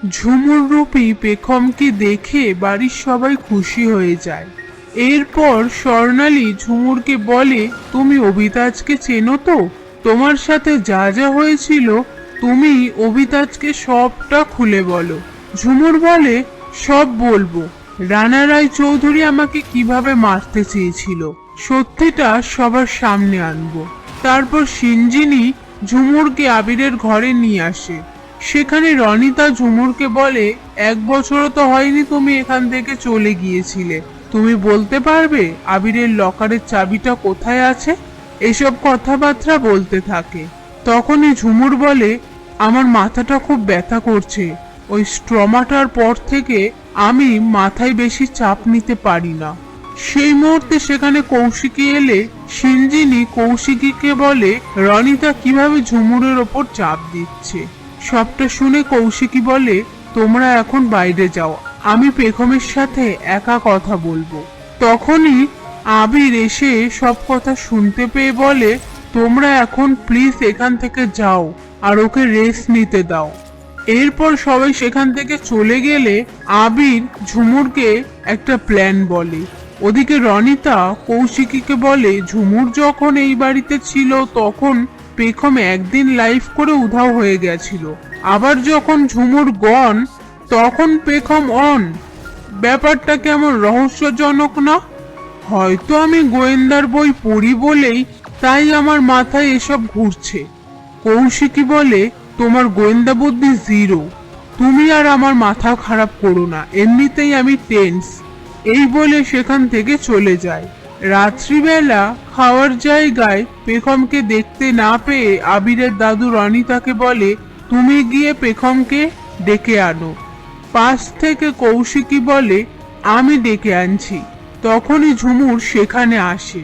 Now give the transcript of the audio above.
ঝুমুর রূপী পেখমকে দেখে বাড়ির সবাই খুশি হয়ে যায়। এরপর স্বর্ণালী ঝুমুরকে বলে, তুমি অভিতাজকে চেনো তো? তোমার সাথে যা যা হয়েছিল তুমি অভিতাজকে সবটা খুলে বলো। ঝুমুর বলে, সব বলবো। রানা রায় চৌধুরী আমাকে কিভাবে মারতে চেয়েছিল সত্যিটা সবার সামনে আনবো। তারপর সিঞ্জিনী ঝুমুরকে আবিরের ঘরে নিয়ে আসে। সেখানে রনিতা ঝুমুরকে বলে, 1 বছরও তো হয়নি তুমি এখান থেকে চলে গিয়েছিলে, তুমি বলতে পারবে আবিরের লকারের চাবিটা কোথায় আছে? এসব কথাবার্তা বলতে থাকে। তখনই ঝুমুর বলে, আমার মাথাটা খুব ব্যথা করছে, ওই স্ট্রমাটার পর থেকে আমি মাথায় বেশি চাপ নিতে পারি না। সেই মুহূর্তে সেখানে কৌশিকী এলে সিঞ্জিনী কৌশিকীকে বলে রনিতা কিভাবে ঝুমুরের ওপর চাপ দিচ্ছে। সবটা শুনে কৌশিকী বলে, তোমরা এখন বাইরে যাও, আমি পেখমের সাথে একা কথা বলবো। তখনই আবির এসে সব কথা শুনতে পেয়ে বলে, তোমরা এখন প্লিজ এখান থেকে যাও আর ওকে রেস্ট নিতে দাও। এরপর সবাই সেখান থেকে চলে গেলে আবির ঝুমুরকে একটা প্ল্যান বলে। ওদিকে রনিতা কৌশিকীকে বলে, ঝুমুর যখন এই বাড়িতে ছিল তখন পেখম একদিন লাইভ করে উধাও হয়ে গেছিল, আবার যখন ঝুমুর গন তখন পেখম অন। ব্যাপারটা কেমন রহস্যজনক না? হয়তো আমি গোয়েন্দার বই পড়ি বলেই তাই আমার মাথায় এসব ঘুরছে। কৌশিকী বলে, তোমার গোয়েন্দা বুদ্ধি 0, তুমি আর আমার মাথা খারাপ করো না, এমনিতেই আমি টেন্স। এই বলে সেখান থেকে চলে যায়। রাত্রিবেলা খাওয়ার জায়গায় পেখমকে দেখতে না পেয়ে আবিরের দাদু রনিতাকে বলে, তুমি গিয়ে পেখমকে ডেকে আনো। পাশ থেকে কৌশিকী বলে, আমি ডেকে আনছি। তখনই ঝুমুর সেখানে আসে।